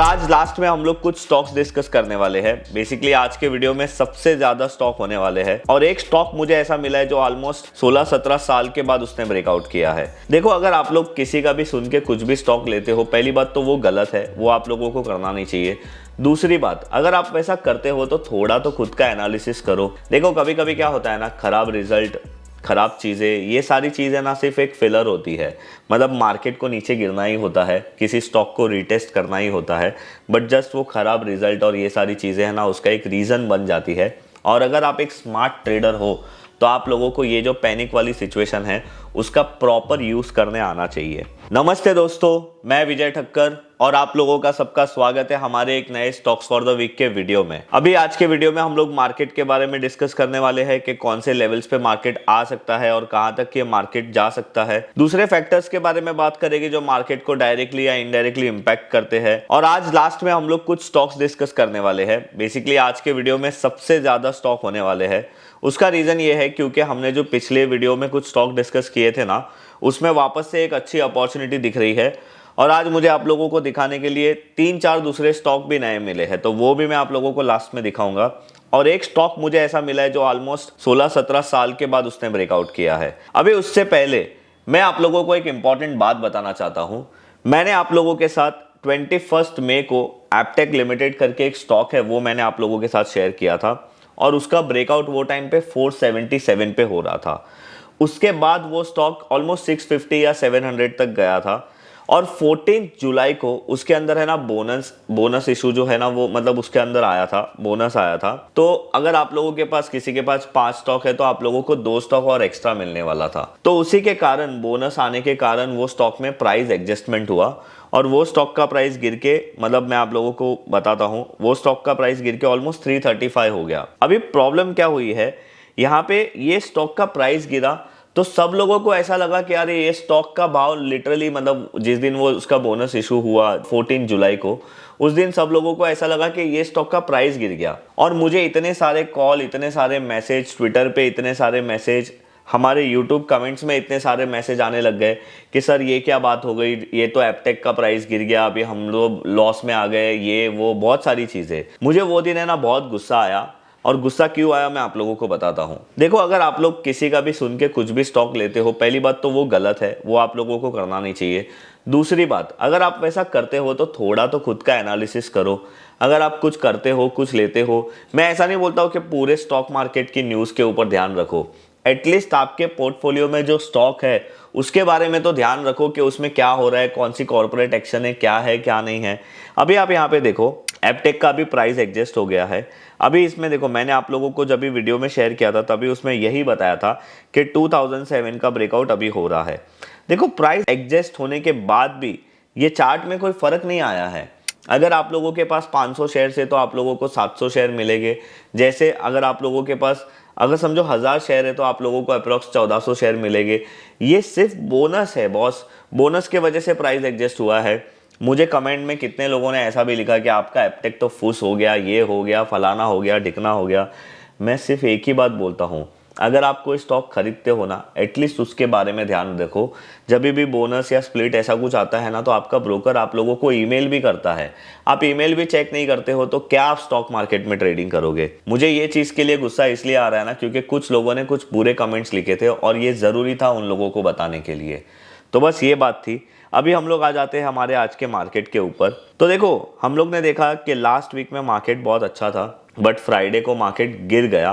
आज लास्ट में हम लोग कुछ स्टॉक्स डिस्कस करने वाले हैं। बेसिकली आज के वीडियो में सबसे ज्यादा स्टॉक होने वाले हैं और एक स्टॉक मुझे ऐसा मिला है जो ऑलमोस्ट 16-17 साल के बाद उसने ब्रेकआउट किया है। देखो, अगर आप लोग किसी का भी सुन के कुछ भी स्टॉक लेते हो, पहली बात तो वो गलत है, वो आप लोगों को करना नहीं चाहिए। दूसरी बात, अगर आप ऐसा करते हो तो थोड़ा तो खुद का एनालिसिस करो। देखो, कभी कभी क्या होता है ना, खराब रिजल्ट, खराब चीज़ें, ये सारी चीज़ें ना सिर्फ एक फिलर होती है। मतलब मार्केट को नीचे गिरना ही होता है, किसी स्टॉक को रीटेस्ट करना ही होता है, बट जस्ट वो खराब रिजल्ट और ये सारी चीज़ें हैं ना, उसका एक रीज़न बन जाती है। और अगर आप एक स्मार्ट ट्रेडर हो तो आप लोगों को ये जो पैनिक वाली सिचुएशन है उसका प्रॉपर यूज़ करने आना चाहिए। नमस्ते दोस्तों, मैं विजय ठक्कर और आप लोगों का सबका स्वागत है हमारे एक नए स्टॉक्स फॉर द वीक के वीडियो में। अभी आज के वीडियो में हम लोग मार्केट के बारे में डिस्कस करने वाले हैं कि कौन से लेवल्स पे मार्केट आ सकता है और कहां तक ये मार्केट जा सकता है। दूसरे फैक्टर्स के बारे में बात करेंगे जो मार्केट को डायरेक्टली या इनडायरेक्टली इंपैक्ट करते हैं। और आज लास्ट में हम लोग कुछ स्टॉक्स डिस्कस करने वाले हैं। बेसिकली आज के वीडियो में सबसे ज्यादा स्टॉक होने वाले हैं। उसका रीजन ये है क्योंकि हमने जो पिछले वीडियो में कुछ स्टॉक डिस्कस किए थे ना, उसमें वापस से एक अच्छी अपॉर्चुनिटी दिख रही है और आज मुझे आप लोगों को दिखाने के लिए 3-4 दूसरे स्टॉक भी नए मिले हैं, तो वो भी मैं आप लोगों को लास्ट में दिखाऊंगा। और एक स्टॉक मुझे ऐसा मिला है जो ऑलमोस्ट 16-17 साल के बाद उसने ब्रेकआउट किया है। अभी उससे पहले मैं आप लोगों को एक इंपॉर्टेंट बात बताना चाहता हूं। मैंने आप लोगों के साथ 21 मई को एप्टेक लिमिटेड करके एक स्टॉक है, वो मैंने आप लोगों के साथ शेयर किया था और उसका ब्रेकआउट वो टाइम पे 477 पे हो रहा था। उसके बाद वो स्टॉक ऑलमोस्ट 650 या 700 तक गया था और 14 जुलाई को उसके अंदर है ना बोनस इशू जो है ना, वो मतलब उसके अंदर आया था, बोनस आया था। तो अगर आप लोगों के पास, किसी के पास 5 स्टॉक है तो आप लोगों को 2 स्टॉक और एक्स्ट्रा मिलने वाला था। तो उसी के कारण, बोनस आने के कारण वो स्टॉक में प्राइस एडजस्टमेंट हुआ और वो स्टॉक का प्राइस गिर के, मतलब मैं आप लोगों को बताता हूं, वो स्टॉक का प्राइस गिर के ऑलमोस्ट 335 हो गया। अभी प्रॉब्लम क्या हुई है, यहाँ पे ये स्टॉक का प्राइस गिरा तो सब लोगों को ऐसा लगा कि यार ये स्टॉक का भाव लिटरली, मतलब जिस दिन वो उसका बोनस इशू हुआ 14 जुलाई को, उस दिन सब लोगों को ऐसा लगा कि ये स्टॉक का प्राइस गिर गया। और मुझे इतने सारे कॉल, इतने सारे मैसेज, ट्विटर पे इतने सारे मैसेज, हमारे यूट्यूब कमेंट्स में इतने सारे मैसेज आने लग गए कि सर ये क्या बात हो गई, ये तो एप्टेक का प्राइस गिर गया, अभी हम लोग लॉस में आ गए, ये वो बहुत सारी चीज़ें। मुझे वो दिन है ना बहुत गुस्सा आया। और गुस्सा क्यों आया मैं आप लोगों को बताता हूं। देखो, अगर आप लोग किसी का भी सुन के कुछ भी स्टॉक लेते हो, पहली बात तो वो गलत है, वो आप लोगों को करना नहीं चाहिए। दूसरी बात, अगर आप वैसा करते हो तो थोड़ा तो खुद का एनालिसिस करो। अगर आप कुछ करते हो, कुछ लेते हो, मैं ऐसा नहीं बोलता हूँ कि पूरे स्टॉक मार्केट की न्यूज़ के ऊपर ध्यान रखो। एटलीस्ट आपके पोर्टफोलियो में जो स्टॉक है उसके बारे में तो ध्यान रखो कि उसमें क्या हो रहा है, कौन सी कॉर्पोरेट एक्शन है, क्या नहीं है। अभी आप यहाँ पे देखो, एप्टेक का भी प्राइस एडजस्ट हो गया है। अभी इसमें देखो, मैंने आप लोगों को जब भी वीडियो में शेयर किया था तभी उसमें यही बताया था कि 2007 का ब्रेकआउट अभी हो रहा है। देखो, प्राइस एडजस्ट होने के बाद भी ये चार्ट में कोई फर्क नहीं आया है। अगर आप लोगों के पास 500 शेयर है तो आप लोगों को 700 शेयर मिलेंगे। जैसे अगर आप लोगों के पास, अगर समझो 1000 शेयर है तो आप लोगों को अप्रॉक्स 1400 शेयर मिलेंगे। ये सिर्फ बोनस है बॉस, बोनस के वजह से प्राइस एडजस्ट हुआ है। मुझे कमेंट में कितने लोगों ने ऐसा भी लिखा कि आपका एप्टेक तो फुस हो गया, ये हो गया, फलाना हो गया, ढिकना हो गया। मैं सिर्फ एक ही बात बोलता हूँ, अगर आप कोई स्टॉक खरीदते हो ना, एटलीस्ट उसके बारे में ध्यान रखो। जब भी बोनस या स्प्लिट ऐसा कुछ आता है ना, तो आपका ब्रोकर आप लोगों को ईमेल भी करता है। आप ईमेल भी चेक नहीं करते हो तो क्या आप स्टॉक मार्केट में ट्रेडिंग करोगे। मुझे ये चीज़ के लिए गुस्सा इसलिए आ रहा है ना, क्योंकि कुछ लोगों ने कुछ बुरे कमेंट्स लिखे थे और ये ज़रूरी था उन लोगों को बताने के लिए। तो बस ये बात थी। अभी हम लोग आ जाते हैं हमारे आज के मार्केट के ऊपर। तो देखो, हम लोग ने देखा कि लास्ट वीक में मार्केट बहुत अच्छा था, बट फ्राइडे को मार्केट गिर गया।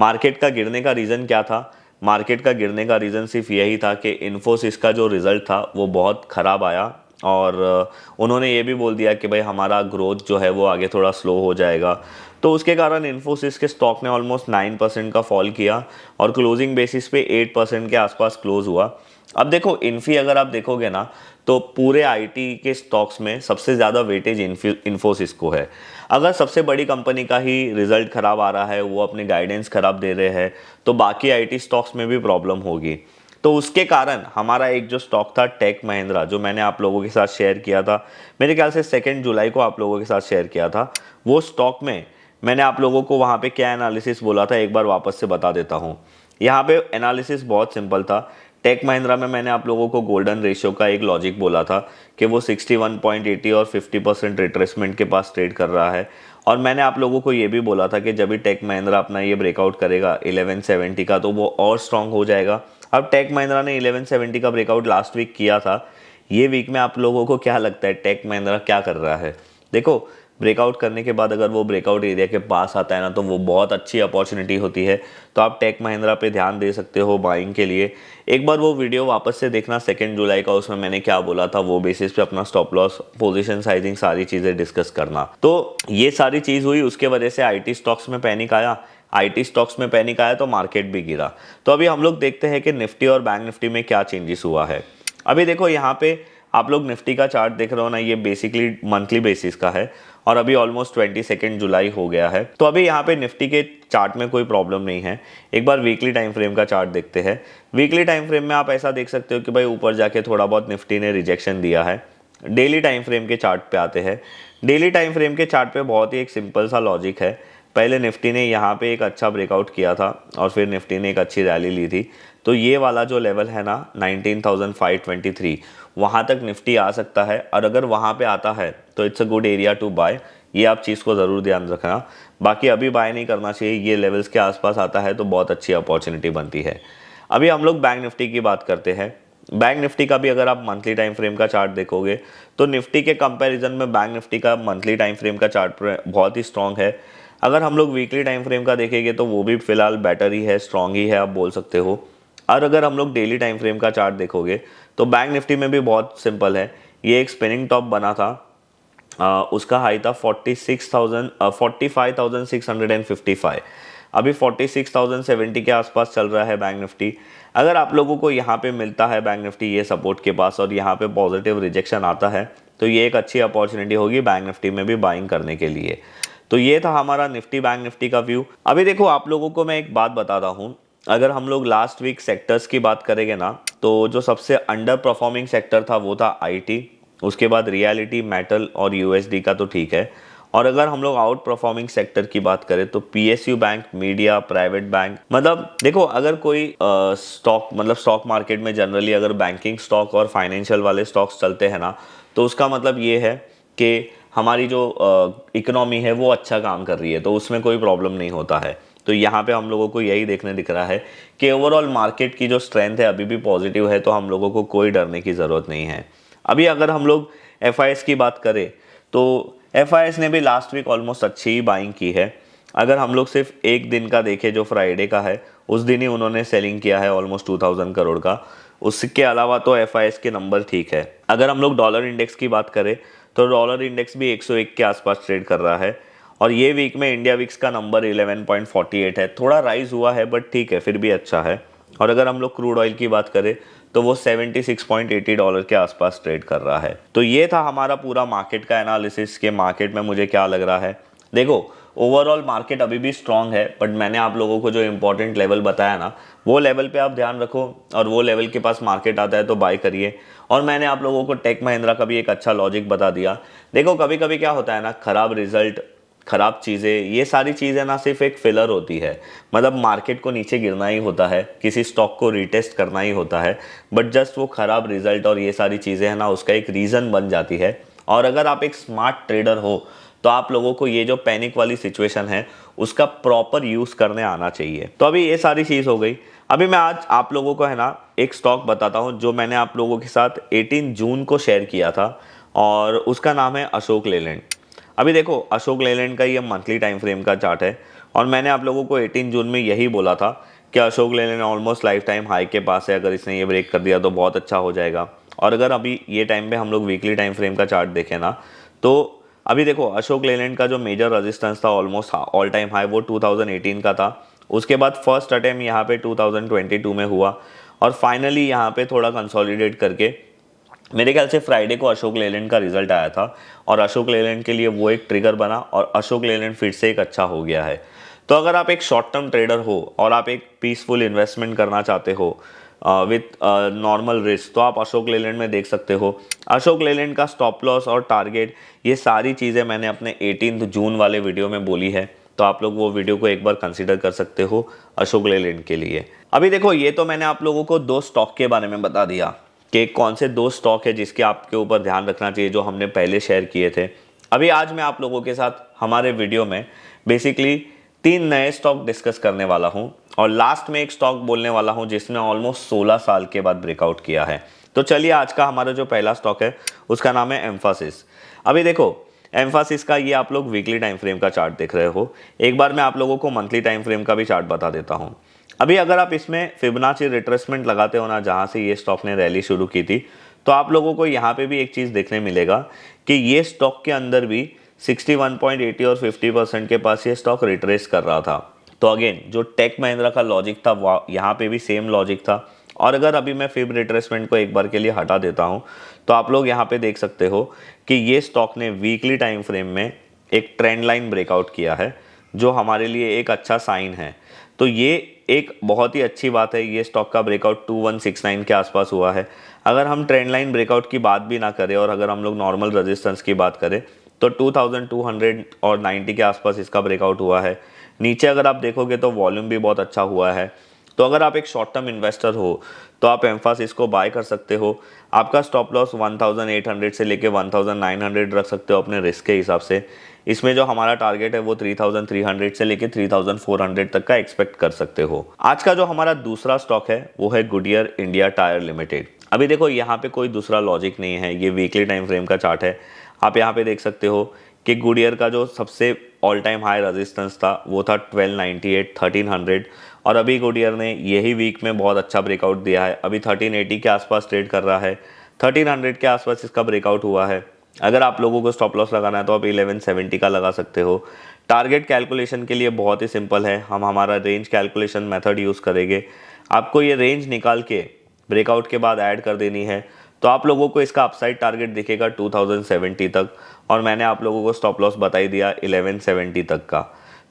मार्केट का गिरने का रीज़न क्या था? मार्केट का गिरने का रीज़न सिर्फ यही था कि इन्फोसिस का जो रिज़ल्ट था वो बहुत ख़राब आया और उन्होंने ये भी बोल दिया कि भाई हमारा ग्रोथ जो है वो आगे थोड़ा स्लो हो जाएगा। तो उसके कारण इन्फोसिस के स्टॉक ने ऑलमोस्ट 9% का फॉल किया और क्लोजिंग बेसिस पे 8% के आसपास क्लोज हुआ। अब देखो, इन्फी अगर आप देखोगे ना तो पूरे आईटी के स्टॉक्स में सबसे ज़्यादा वेटेज इन्फोसिस को है। अगर सबसे बड़ी कंपनी का ही रिजल्ट ख़राब आ रहा है, वो अपनी गाइडेंस ख़राब दे रहे हैं, तो बाकी आईटी स्टॉक्स में भी प्रॉब्लम होगी। तो उसके कारण हमारा एक जो स्टॉक था टेक महिंद्रा, जो मैंने आप लोगों के साथ शेयर किया था, मेरे ख्याल से 2 जुलाई को आप लोगों के साथ शेयर किया था, वो स्टॉक में मैंने आप लोगों को वहाँ पे क्या एनालिसिस बोला था एक बार वापस से बता देता हूँ। यहाँ पे एनालिसिस बहुत सिंपल था। टेक महिंद्रा में मैंने आप लोगों को गोल्डन रेशियो का एक लॉजिक बोला था कि वो 61.80 और 50% रिट्रेसमेंट के पास ट्रेड कर रहा है। और मैंने आप लोगों को ये भी बोला था कि जब भी टेक महिंद्रा अपना ये ब्रेकआउट करेगा 1170 का तो वो और स्ट्रांग हो जाएगा। अब टेक महिंद्रा ने 1170 का ब्रेकआउट लास्ट वीक किया था। ये वीक में आप लोगों को क्या लगता है टेक महिंद्रा क्या कर रहा है? देखो, ब्रेकआउट करने के बाद अगर वो ब्रेकआउट एरिया के पास आता है ना तो वो बहुत अच्छी अपॉर्चुनिटी होती है। तो आप टेक महिंद्रा पे ध्यान दे सकते हो बाइंग के लिए। एक बार वो वीडियो वापस से देखना 2 जुलाई का, उसमें मैंने क्या बोला था वो बेसिस पे अपना स्टॉप लॉस, पोजीशन साइजिंग, सारी चीज़ें डिस्कस करना। तो ये सारी चीज़ हुई, उसके वजह से आईटी स्टॉक्स में पैनिक आया। आईटी स्टॉक्स में पैनिक आया तो मार्केट भी गिरा। तो अभी हम लोग देखते हैं कि निफ्टी और बैंक निफ्टी में क्या चेंजेस हुआ है। अभी देखो यहाँ पे आप लोग निफ्टी का चार्ट देख रहे हो ना, ये बेसिकली मंथली बेसिस का है और अभी ऑलमोस्ट 22 जुलाई हो गया है। तो अभी यहाँ पे निफ्टी के चार्ट में कोई प्रॉब्लम नहीं है। एक बार वीकली टाइम फ्रेम का चार्ट देखते हैं। वीकली टाइम फ्रेम में आप ऐसा देख सकते हो कि भाई ऊपर जाके थोड़ा बहुत निफ्टी ने रिजेक्शन दिया है। डेली टाइम फ्रेम के चार्ट पे आते हैं। डेली टाइम फ्रेम के चार्ट पे बहुत ही एक सिंपल सा लॉजिक है। पहले निफ्टी ने यहाँ पे एक अच्छा ब्रेकआउट किया था और फिर निफ्टी ने एक अच्छी रैली ली थी। तो ये वाला जो लेवल है ना 19,523, वहाँ तक निफ्टी आ सकता है और अगर वहाँ पे आता है तो it's a good area to buy. ये आप चीज़ को ज़रूर ध्यान रखना। बाकी अभी बाय नहीं करना चाहिए। ये लेवल्स के आसपास आता है तो बहुत अच्छी अपॉर्चुनिटी बनती है। अभी हम लोग बैंक निफ्टी की बात करते हैं। बैंक निफ्टी का भी अगर आप मंथली टाइम फ्रेम का चार्ट देखोगे तो निफ्टी के कंपैरिजन में बैंक निफ्टी का मंथली टाइम फ्रेम का चार्ट बहुत ही स्ट्रांग है। अगर हम लोग वीकली टाइम फ्रेम का देखेंगे तो वो भी फिलहाल बेटर ही है, स्ट्रांग ही है, आप बोल सकते हो। और अगर हम लोग डेली टाइम फ्रेम का चार्ट देखोगे तो बैंक निफ्टी में भी बहुत सिंपल है। ये एक स्पिनिंग टॉप बना था, उसका हाई था 45,655। अभी 46,070 के आसपास चल रहा है बैंक निफ्टी। अगर आप लोगों को यहाँ पे मिलता है बैंक निफ्टी ये सपोर्ट के पास और यहाँ पे पॉजिटिव रिजेक्शन आता है तो ये एक अच्छी अपॉर्चुनिटी होगी बैंक निफ्टी में भी बाइंग करने के लिए। तो ये था हमारा निफ्टी बैंक निफ्टी का व्यू। अभी देखो आप लोगों को मैं एक बात बताता हूँ। अगर हम लोग लास्ट वीक सेक्टर्स की बात करेंगे ना तो जो सबसे अंडर परफॉर्मिंग सेक्टर था वो था आईटी, उसके बाद रियलिटी, मेटल और यूएसडी का तो ठीक है। और अगर हम लोग आउट परफॉर्मिंग सेक्टर की बात करें तो PSU bank, media, private bank, मतलब देखो अगर कोई स्टॉक मतलब स्टॉक मार्केट में जनरली अगर बैंकिंग स्टॉक और फाइनेंशियल वाले स्टॉक्स चलते हैं ना तो उसका मतलब ये है कि हमारी जो इकोनॉमी है वो अच्छा काम कर रही है, तो उसमें कोई प्रॉब्लम नहीं होता है। तो यहाँ पे हम लोगों को यही देखने दिख रहा है कि ओवरऑल मार्केट की जो स्ट्रेंथ है अभी भी पॉजिटिव है, तो हम लोगों को कोई डरने की ज़रूरत नहीं है। अभी अगर हम लोग एफआईएस की बात करें तो एफआईएस ने भी लास्ट वीक ऑलमोस्ट अच्छी ही बाइंग की है। अगर हम लोग सिर्फ एक दिन का देखें जो फ्राइडे का है उस दिन ही उन्होंने सेलिंग किया है ऑलमोस्ट 2000 करोड़ का। उसके अलावा तो एफआईएस के नंबर ठीक है। अगर हम लोग डॉलर इंडेक्स की बात करें तो डॉलर इंडेक्स भी 101 के आसपास ट्रेड कर रहा है और ये वीक में इंडिया विक्स का नंबर 11.48 है। थोड़ा राइज हुआ है बट ठीक है, फिर भी अच्छा है। और अगर हम लोग क्रूड ऑयल की बात करें तो वो $76.80 के आसपास ट्रेड कर रहा है। तो ये था हमारा पूरा मार्केट का एनालिसिस के मार्केट में मुझे क्या लग रहा है। देखो ओवरऑल मार्केट अभी भी स्ट्रांग है बट मैंने आप लोगों को जो इंपॉर्टेंट लेवल बताया ना वो लेवल पे आप ध्यान रखो और वो लेवल के पास मार्केट आता है तो बाय करिए। और मैंने आप लोगों को टेक महिंद्रा का भी एक अच्छा लॉजिक बता दिया। देखो कभी कभी क्या होता है ना, खराब रिजल्ट, खराब चीज़ें, ये सारी चीज़ें ना सिर्फ एक फिलर होती है। मतलब मार्केट को नीचे गिरना ही होता है, किसी स्टॉक को रीटेस्ट करना ही होता है, बट जस्ट वो खराब रिजल्ट और ये सारी चीज़ें हैं ना उसका एक रीज़न बन जाती है। और अगर आप एक स्मार्ट ट्रेडर हो तो आप लोगों को ये जो पैनिक वाली सिचुएशन है उसका प्रॉपर यूज़ करने आना चाहिए। तो अभी ये सारी चीज़ हो गई। अभी मैं आज आप लोगों को है ना एक स्टॉक बताता हूँ जो मैंने आप लोगों के साथ 18 जून को शेयर किया था और उसका नाम है अशोक लेलैंड। अभी देखो अशोक लेलैंड का ये मंथली टाइम फ्रेम का चार्ट है और मैंने आप लोगों को 18 जून में यही बोला था कि Ashok Leyland almost life time high के पास है, अगर इसने ये ब्रेक कर दिया तो बहुत अच्छा हो जाएगा। और अगर अभी ये टाइम पे हम लोग वीकली टाइम फ्रेम का चार्ट देखें ना तो अभी देखो अशोक लेलैंड का जो मेजर रेजिस्टेंस था ऑलमोस्ट ऑल टाइम हाई वो 2018 का था। उसके बाद फर्स्ट अटेम्प्ट यहाँ पे 2022 में हुआ और फाइनली यहाँ पे थोड़ा कंसोलिडेट करके मेरे ख्याल से फ्राइडे को अशोक लेलैंड का रिजल्ट आया था और अशोक लेलैंड के लिए वो एक ट्रिगर बना और अशोक लेलैंड फिर से एक अच्छा हो गया है। तो अगर आप एक शॉर्ट टर्म ट्रेडर हो और आप एक पीसफुल इन्वेस्टमेंट करना चाहते हो विथ नॉर्मल रिस्क तो आप अशोक लेलैंड में देख सकते हो। अशोक लेलैंड का स्टॉप लॉस और टारगेट ये सारी चीज़ें मैंने अपने 18 जून वाले वीडियो में बोली है। तो आप लोग वो वीडियो को एक बार कंसीडर कर सकते हो अशोक लेलैंड के लिए। अभी देखो, ये तो मैंने आप लोगों को 2 स्टॉक के बारे में बता दिया कि कौन से 2 स्टॉक है जिसके आपके ऊपर ध्यान रखना चाहिए, जो हमने पहले शेयर किए थे। अभी आज मैं आप लोगों के साथ हमारे वीडियो में बेसिकली 3 नए स्टॉक डिस्कस करने वाला हूं, और लास्ट में एक स्टॉक बोलने वाला हूं जिसने ऑलमोस्ट 16 साल के बाद ब्रेकआउट किया है। तो चलिए, आज का हमारा जो पहला स्टॉक है उसका नाम है एम्फासिस। अभी देखो, एम्फासिस का ये आप लोग वीकली टाइम फ्रेम का चार्ट देख रहे हो। एक बार मैं आप लोगों को मंथली टाइम फ्रेम का भी चार्ट बता देता हूं। अभी अगर आप इसमें फिबोनाची रिट्रेसमेंट लगाते हो ना, जहां से ये स्टॉक ने रैली शुरू की थी, तो आप लोगों को यहाँ पे भी एक चीज़ देखने मिलेगा कि ये स्टॉक के अंदर भी 61.80 और 50% के पास ये स्टॉक रिट्रेस कर रहा था। तो अगेन, जो टेक महिंद्रा का लॉजिक था यहाँ पे भी सेम लॉजिक था। और अगर अभी मैं फिब रिट्रेसमेंट को एक बार के लिए हटा देता हूँ, तो आप लोग यहाँ पे देख सकते हो कि ये स्टॉक ने वीकली टाइम फ्रेम में एक ट्रेंड लाइन ब्रेकआउट किया है, जो हमारे लिए एक अच्छा साइन है। तो ये एक बहुत ही अच्छी बात है। ये स्टॉक का ब्रेकआउट 2169 के आसपास हुआ है। अगर हम ट्रेंड लाइन ब्रेकआउट की बात भी ना करें और अगर हम लोग नॉर्मल रेजिस्टेंस की बात करें, तो 2200 और 90 के आसपास इसका ब्रेकआउट हुआ है। नीचे अगर आप देखोगे तो वॉल्यूम भी बहुत अच्छा हुआ है। तो अगर आप एक शॉर्ट टर्म इन्वेस्टर हो तो आप एम्फासिस को बाय कर सकते हो। आपका स्टॉप लॉस 1800 से लेके 1900 रख सकते हो अपने रिस्क के हिसाब से। इसमें जो हमारा टारगेट है वो 3300 से लेके 3400 तक का एक्सपेक्ट कर सकते हो। आज का जो हमारा दूसरा स्टॉक है वो है गुडियर इंडिया टायर लिमिटेड। अभी देखो, यहाँ पे कोई दूसरा लॉजिक नहीं है, ये वीकली टाइम फ्रेम का चार्ट है। आप यहाँ पे देख सकते हो कि गुडियर का जो सबसे ऑल टाइम हाई रेजिस्टेंस था वो था 1298 1300, और अभी गुडियर ने यही वीक में बहुत अच्छा ब्रेकआउट दिया है। अभी 1380 के आसपास ट्रेड कर रहा है, 1300 के आसपास इसका ब्रेकआउट हुआ है। अगर आप लोगों को स्टॉप लॉस लगाना है तो आप 1170 का लगा सकते हो। टारगेट कैलकुलेशन के लिए बहुत ही सिंपल है, हम हमारा रेंज कैलकुलेशन मेथड यूज़ करेंगे। आपको ये रेंज निकाल के ब्रेकआउट के बाद ऐड कर देनी है, तो आप लोगों को इसका अपसाइड टारगेट दिखेगा 2070 तक, और मैंने आप लोगों को स्टॉप लॉस बताई दिया 1170 तक का।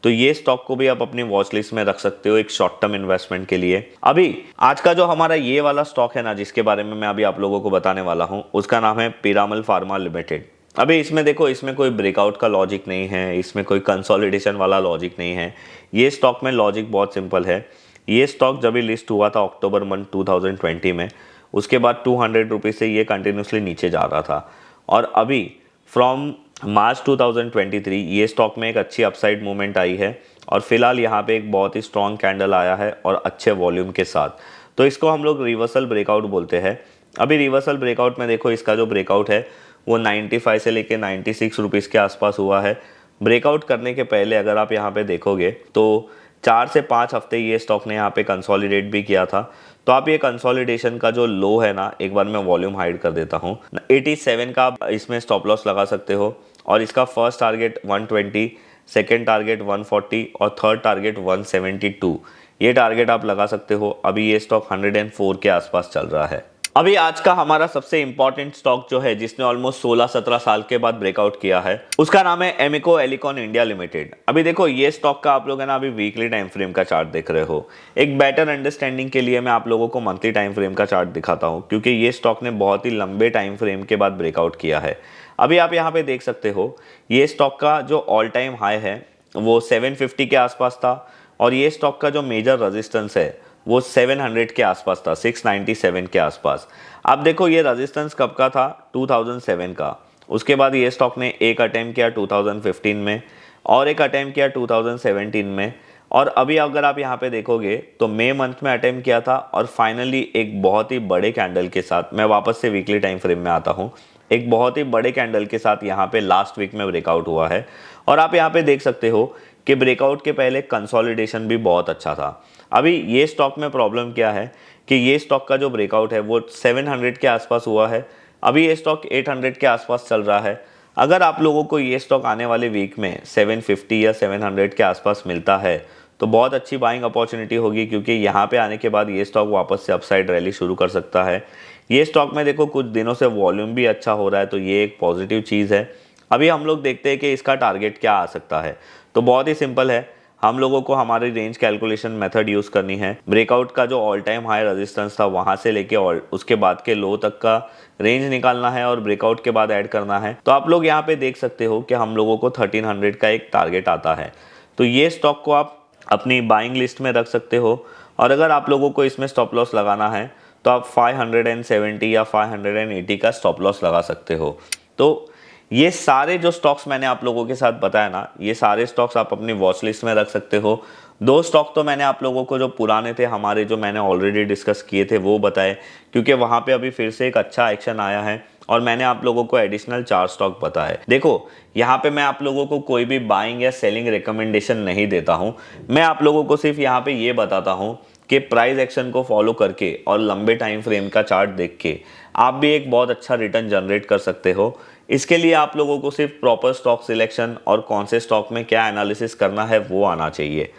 तो ये स्टॉक को भी आप अपनी वॉच लिस्ट में रख सकते हो एक शॉर्ट टर्म इन्वेस्टमेंट के लिए। अभी आज का जो हमारा ये वाला स्टॉक है ना, जिसके बारे में मैं अभी आप लोगों को बताने वाला हूँ, उसका नाम है पीरामल फार्मा लिमिटेड। अभी इसमें देखो, इसमें कोई ब्रेकआउट का लॉजिक नहीं है, इसमें कोई कंसोलिडेशन वाला लॉजिक नहीं है। ये स्टॉक में लॉजिक बहुत सिंपल है। ये स्टॉक जब भी लिस्ट हुआ था अक्टूबर मंथ 2020 में, उसके बाद 200 रुपीज़ से ये कंटिन्यूसली नीचे जा रहा था, और अभी फ्रॉम मार्च 2023 ये स्टॉक में एक अच्छी अपसाइड मूवमेंट आई है, और फिलहाल यहाँ पे एक बहुत ही स्ट्रॉन्ग कैंडल आया है और अच्छे वॉल्यूम के साथ। तो इसको हम लोग रिवर्सल ब्रेकआउट बोलते हैं। अभी रिवर्सल ब्रेकआउट में देखो, इसका जो ब्रेकआउट है वो 95 से लेके 96 रुपीज़ के आसपास हुआ है। ब्रेकआउट करने के पहले अगर आप यहाँ पे देखोगे तो 4 से 5 हफ्ते ये स्टॉक ने यहाँ पे कंसोलिडेट भी किया था। तो आप ये कंसोलिडेशन का जो लो है ना, एक बार मैं वॉल्यूम हाइड कर देता हूँ, 87 का आप इसमें स्टॉप लॉस लगा सकते हो, और इसका फर्स्ट टारगेट 120, सेकेंड टारगेट 140 और थर्ड टारगेट 172, ये टारगेट आप लगा सकते हो। अभी ये स्टॉक 104 के आसपास चल रहा है। अभी आज का हमारा सबसे इंपॉर्टेंट स्टॉक जो है, जिसने ऑलमोस्ट 16-17 साल के बाद ब्रेकआउट किया है, उसका नाम है एमिको एलिकॉन इंडिया लिमिटेड। अभी देखो, ये स्टॉक का आप लोग है ना अभी वीकली टाइम फ्रेम का चार्ट देख रहे हो। एक बेटर अंडरस्टैंडिंग के लिए मैं आप लोगों को मंथली टाइम फ्रेम का चार्ट दिखाता हूँ, क्योंकि ये स्टॉक ने बहुत ही लंबे टाइम फ्रेम के बाद ब्रेकआउट किया है। अभी आप यहाँ पे देख सकते हो, ये स्टॉक का जो ऑल टाइम हाई है वो 750 के आसपास था, और ये स्टॉक का जो मेजर रेजिस्टेंस है वो 700 के आसपास था, 697 के आसपास। आप देखो, ये रेजिस्टेंस कब का था? 2007 का। उसके बाद ये स्टॉक ने एक अटेम्प्ट किया 2015 में, और एक अटेम्प्ट किया 2017 में, और अभी अगर आप यहाँ पे देखोगे तो मई मंथ में अटेम्प्ट किया था, और फाइनली एक बहुत ही बड़े कैंडल के साथ, मैं वापस से वीकली टाइम फ्रेम में आता हूँ, एक बहुत ही बड़े कैंडल के साथ यहाँ पे लास्ट वीक में ब्रेकआउट हुआ है। और आप यहाँ पे देख सकते हो कि ब्रेकआउट के पहले कंसोलिडेशन भी बहुत अच्छा था। अभी ये स्टॉक में प्रॉब्लम क्या है कि ये स्टॉक का जो ब्रेकआउट है वो 700 के आसपास हुआ है। अभी ये स्टॉक 800 के आसपास चल रहा है। अगर आप लोगों को ये स्टॉक आने वाले वीक में 750 या 700 के आसपास मिलता है तो बहुत अच्छी बाइंग अपॉर्चुनिटी होगी, क्योंकि यहाँ पे आने के बाद ये स्टॉक वापस से अपसाइड रैली शुरू कर सकता है। ये स्टॉक में देखो कुछ दिनों से वॉल्यूम भी अच्छा हो रहा है, तो ये एक पॉजिटिव चीज़ है। अभी हम लोग देखते हैं कि इसका टारगेट क्या आ सकता है। तो बहुत ही सिंपल है, हम लोगों को हमारी रेंज कैलकुलेशन मेथड यूज़ करनी है। ब्रेकआउट का जो ऑल टाइम हाई रेजिस्टेंस था वहाँ से लेके और उसके बाद के लो तक का रेंज निकालना है और ब्रेकआउट के बाद ऐड करना है। तो आप लोग यहाँ पे देख सकते हो कि हम लोगों को 1300 का एक टारगेट आता है। तो तो ये स्टॉक को आप अपनी बाइंग लिस्ट में रख सकते हो। और अगर आप लोगों को इसमें स्टॉप लॉस लगाना है तो आप 570 या 580 का स्टॉप लॉस लगा सकते हो। तो ये सारे जो स्टॉक्स मैंने आप लोगों के साथ बताया ना, ये सारे स्टॉक्स आप अपनी वॉच लिस्ट में रख सकते हो। 2 स्टॉक तो मैंने आप लोगों को जो पुराने थे हमारे, जो मैंने ऑलरेडी डिस्कस किए थे वो बताए, क्योंकि वहाँ पे अभी फिर से एक अच्छा एक्शन आया है और मैंने आप लोगों को एडिशनल 4 स्टॉक बताए। देखो यहाँ पे मैं आप लोगों को कोई भी बाइंग या सेलिंग रिकमेंडेशन नहीं देता हूँ, मैं आप लोगों को सिर्फ यहाँ पे ये बताता हूँ कि प्राइस एक्शन को फॉलो करके और लंबे टाइम फ्रेम का चार्ट देख के आप भी एक बहुत अच्छा रिटर्न जनरेट कर सकते हो। इसके लिए आप लोगों को सिर्फ प्रॉपर स्टॉक सिलेक्शन और कौन से स्टॉक में क्या एनालिसिस करना है वो आना चाहिए।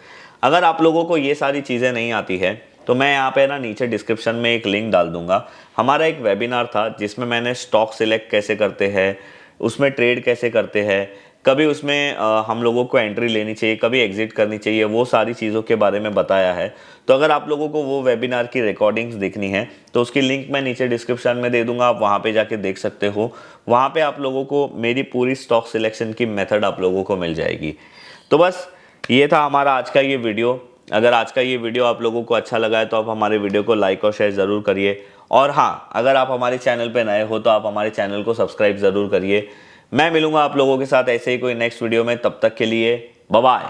अगर आप लोगों को ये सारी चीज़ें नहीं आती है तो मैं यहाँ पे ना नीचे डिस्क्रिप्शन में एक लिंक डाल दूंगा। हमारा एक वेबिनार था जिसमें मैंने स्टॉक सिलेक्ट कैसे करते हैं, उसमें ट्रेड कैसे करते हैं, कभी उसमें हम लोगों को एंट्री लेनी चाहिए, कभी एग्जिट करनी चाहिए, वो सारी चीज़ों के बारे में बताया है। तो अगर आप लोगों को वो वेबिनार की रिकॉर्डिंग्स देखनी है तो उसकी लिंक मैं नीचे डिस्क्रिप्शन में दे दूंगा, आप वहाँ पे जाके देख सकते हो। वहाँ पे आप लोगों को मेरी पूरी स्टॉक सिलेक्शन की मेथड आप लोगों को मिल जाएगी। तो बस ये था हमारा आज का ये वीडियो। अगर आज का ये वीडियो आप लोगों को अच्छा लगा है तो आप हमारे वीडियो को लाइक और शेयर ज़रूर करिए। और हाँ, अगर आप हमारे चैनल पे नए हो तो आप हमारे चैनल को सब्सक्राइब ज़रूर करिए। मैं मिलूंगा आप लोगों के साथ ऐसे ही कोई नेक्स्ट वीडियो में, तब तक के लिए बाय बाय।